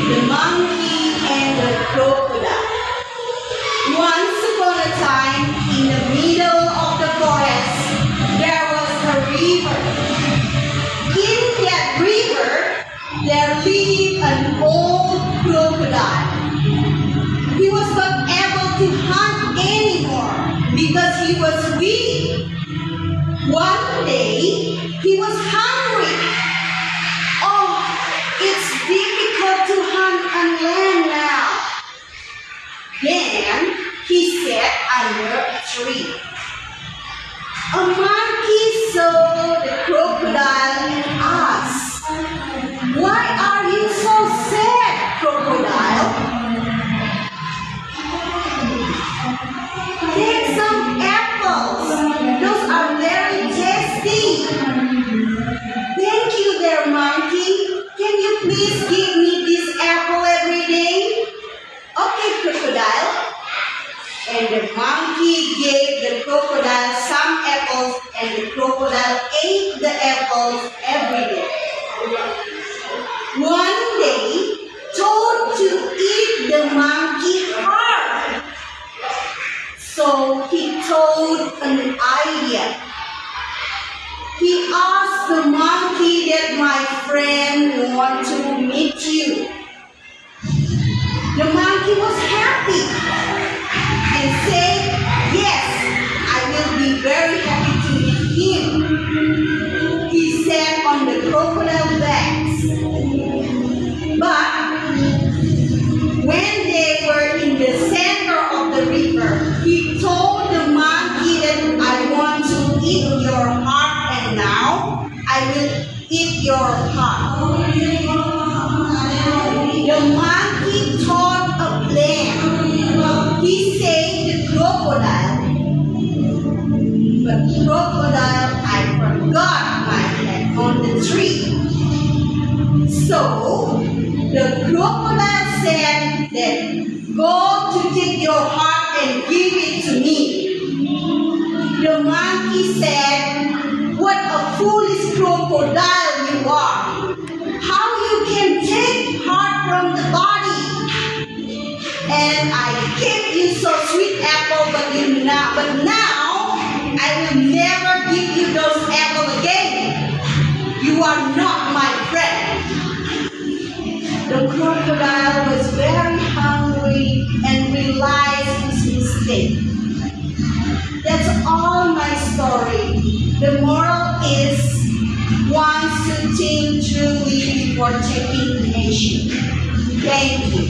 The monkey and the crocodile. Once upon a time, in the middle of the forest, there was a river. In that river, there lived an old crocodile. He was not able to hunt anymore because he was weak. One day, he was hungry. Oh, it's difficult to hunt on land now. Then, he sat under a tree. A monkey saw the crocodile and asked, "Why are you so sad, crocodile?" "Take some apples. Those are very tasty." "Thank you there, monkey. Can you please give me this apple every day?" "Okay, crocodile." And the monkey gave the crocodile some apples, and the crocodile ate the apples every day. One day, told to eat the monkey heart. So he told an idea. He asked the monkey that my friend want to meet you. The monkey was happy and said, "Yes, I will be very happy to meet him." He sat on the crocodile backs. But when they were in the center of the river, he told the monkey that I want to eat your heart, and now I will eat your heart. The monkey thought a plan. He said to crocodile, "But crocodile, I forgot my head on the tree." So the crocodile said that, "Go to take your heart and give it to me." The monkey said, "What a foolish crocodile you are! How you can take heart from the body? And I gave you so sweet apple, but now I will never give you those apples again. You are not my friend." The crocodile was very hungry and realized his mistake. That's all my story. The moral is, one should think truly before taking action. Thank you.